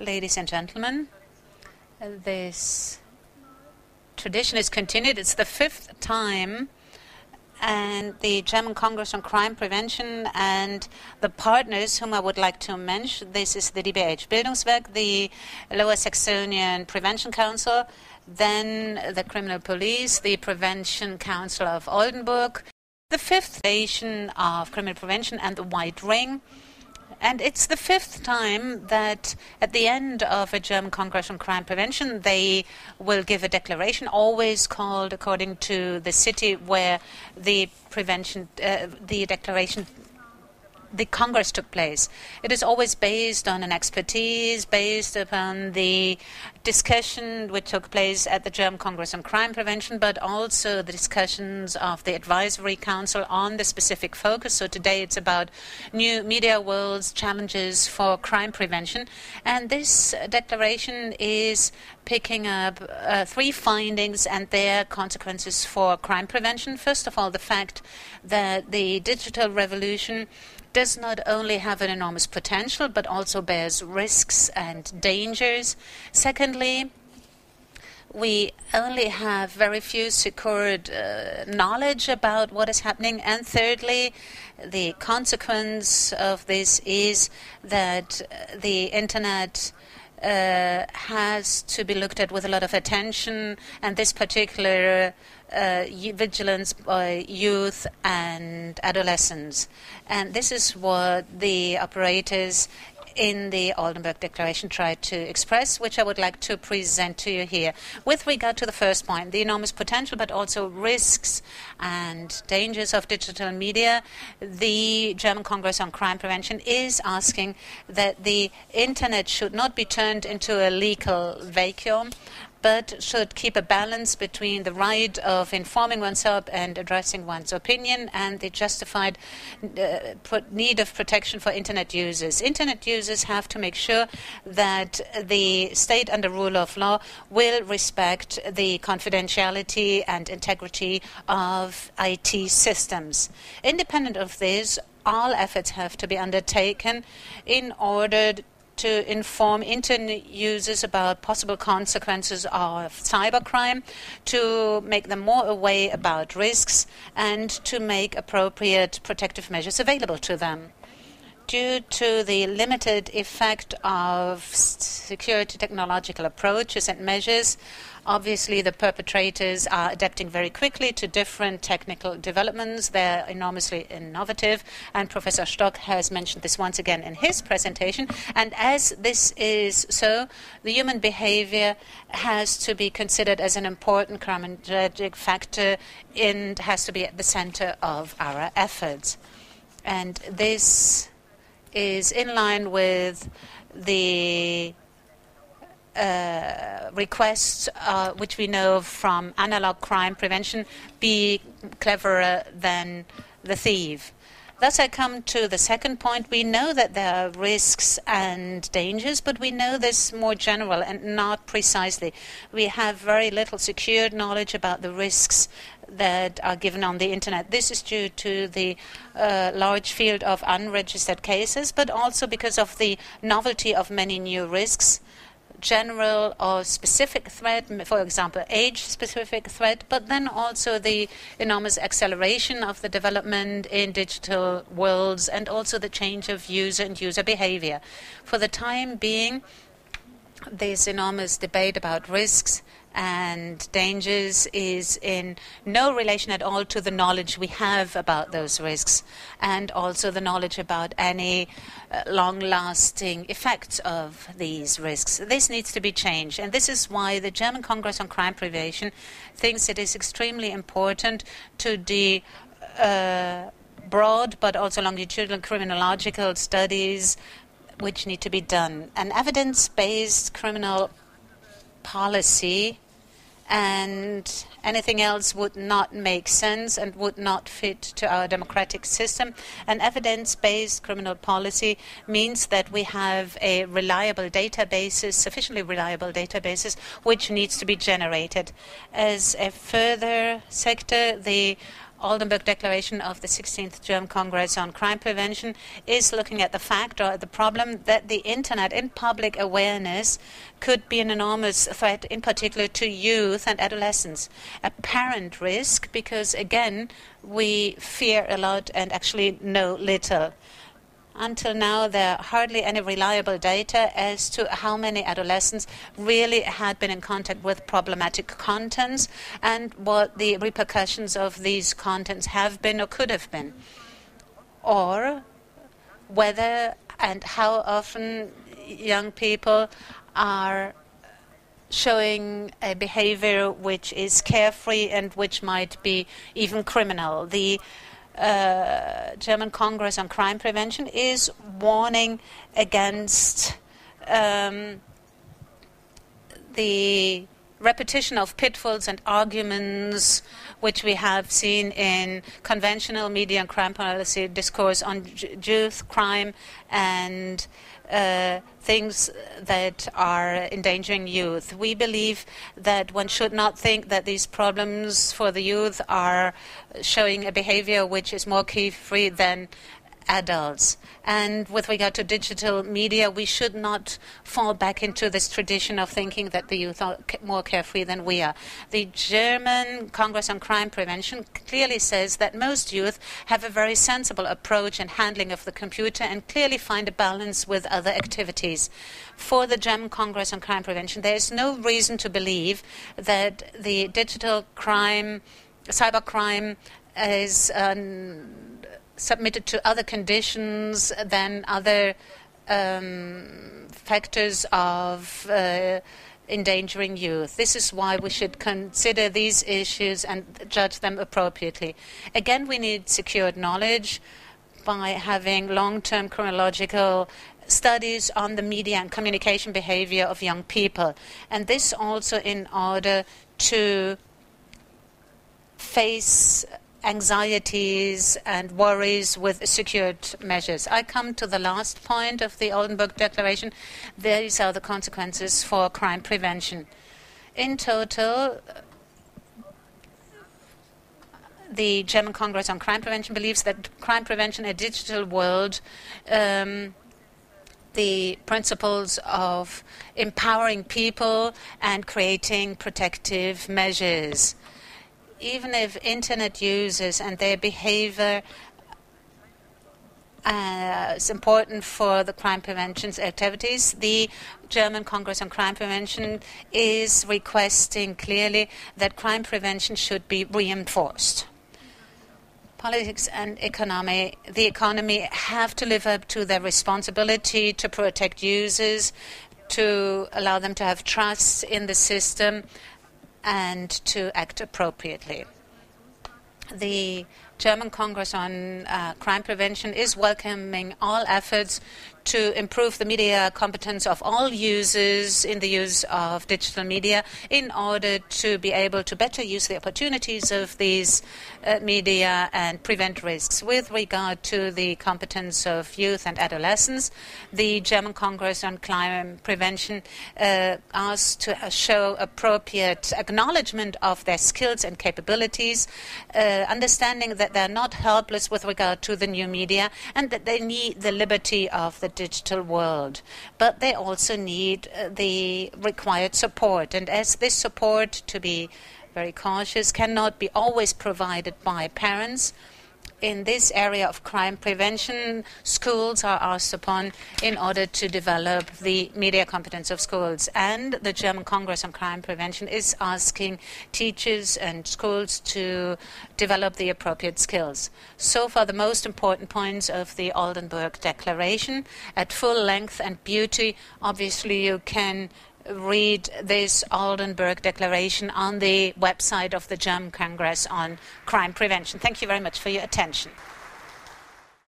Ladies and gentlemen, this tradition is continued. It's the 5th time, and the German Congress on Crime Prevention and the partners whom I would like to mention, this is the DBH Bildungswerk, the Lower Saxonian Prevention Council, then the Criminal Police, the Prevention Council of Oldenburg, the 5th Station of Criminal Prevention, and the White Ring. And it's the 5th time that at the end of a German Congress on Crime Prevention, they will give a declaration, always called according to the city where the Congress took place. It is always based on an expertise, based upon the discussion which took place at the German Congress on Crime Prevention, but also the discussions of the Advisory Council on the specific focus. So today it's about new media world's challenges for crime prevention. And this declaration is picking up 3 findings and their consequences for crime prevention. First of all, the fact that the digital revolution does not only have an enormous potential, but also bears risks and dangers. Secondly, we only have very few secured knowledge about what is happening. And thirdly, the consequence of this is that the Internet has to be looked at with a lot of attention, and this particular vigilance by youth and adolescents. And this is what the operators in the Oldenburg Declaration tried to express, which I would like to present to you here. With regard to the first point, the enormous potential but also risks and dangers of digital media, the German Congress on Crime Prevention is asking that the Internet should not be turned into a legal vacuum, but should keep a balance between the right of informing oneself and addressing one's opinion and the justified need of protection for Internet users. Internet users have to make sure that the state under rule of law will respect the confidentiality and integrity of IT systems. Independent of this, all efforts have to be undertaken in order to inform Internet users about possible consequences of cybercrime, to make them more aware about risks, and to make appropriate protective measures available to them. Due to the limited effect of security technological approaches and measures, obviously the perpetrators are adapting very quickly to different technical developments. They're enormously innovative, and Professor Stock has mentioned this once again in his presentation. And as this is so, the human behavior has to be considered as an important criminologic factor and has to be at the center of our efforts. And this is in line with the requests which we know from analog crime prevention: be cleverer than the thief. Thus, I come to the second point. We know that there are risks and dangers, but we know this more general and not precisely. We have very little secured knowledge about the risks that are given on the Internet. This is due to the large field of unregistered cases, but also because of the novelty of many new risks. General or specific threat, for example, age-specific threat, but then also the enormous acceleration of the development in digital worlds and also the change of user and user behavior. For the time being, this enormous debate about risks and dangers is in no relation at all to the knowledge we have about those risks and also the knowledge about any long-lasting effects of these risks. This needs to be changed, and this is why the German Congress on Crime Prevention thinks it is extremely important to the broad but also longitudinal criminological studies which need to be done. An evidence-based criminal policy and anything else would not make sense and would not fit to our democratic system. An evidence-based criminal policy means that we have a reliable databases, sufficiently reliable databases, which needs to be generated. As a further sector, the Oldenburg Declaration of the 16th German Congress on Crime Prevention is looking at the fact or the problem that the Internet in public awareness could be an enormous threat, in particular to youth and adolescents. Apparent risk because, again, we fear a lot and actually know little. Until now, there are hardly any reliable data as to how many adolescents really had been in contact with problematic contents and what the repercussions of these contents have been or could have been, or whether and how often young people are showing a behavior which is carefree and which might be even criminal. The German Congress on Crime Prevention is warning against the repetition of pitfalls and arguments which we have seen in conventional media and crime policy discourse on youth crime and things that are endangering youth. We believe that one should not think that these problems for the youth are showing a behavior which is more carefree than adults. And with regard to digital media, we should not fall back into this tradition of thinking that the youth are more carefree than we are. The German Congress on Crime Prevention clearly says that most youth have a very sensible approach and handling of the computer and clearly find a balance with other activities. For the German Congress on Crime Prevention, there is no reason to believe that the digital crime, cybercrime, is submitted to other conditions than other factors of endangering youth. This is why we should consider these issues and judge them appropriately. Again, we need secured knowledge by having long-term chronological studies on the media and communication behavior of young people. And this also in order to face anxieties and worries with secured measures. I come to the last point of the Oldenburg Declaration. These are the consequences for crime prevention. In total, the German Congress on Crime Prevention believes that crime prevention in a digital world, the principles of empowering people and creating protective measures. Even if Internet users and their behavior is important for the crime prevention activities, the German Congress on Crime Prevention is requesting clearly that crime prevention should be reinforced. Politics and the economy have to live up to their responsibility to protect users, to allow them to have trust in the system, and to act appropriately. The German Congress on Crime Prevention is welcoming all efforts to improve the media competence of all users in the use of digital media in order to be able to better use the opportunities of these media and prevent risks. With regard to the competence of youth and adolescents, the German Congress on Crime Prevention asks to show appropriate acknowledgement of their skills and capabilities, understanding that they're not helpless with regard to the new media and that they need the liberty of the digital world. But they also need the required support. And as this support, to be very cautious, cannot be always provided by parents, in this area of crime prevention, schools are asked upon in order to develop the media competence of schools. And the German Congress on Crime Prevention is asking teachers and schools to develop the appropriate skills. So far, the most important points of the Oldenburg Declaration at full length and beauty. Obviously, you can read this Oldenburg Declaration on the website of the German Congress on Crime Prevention. Thank you very much for your attention.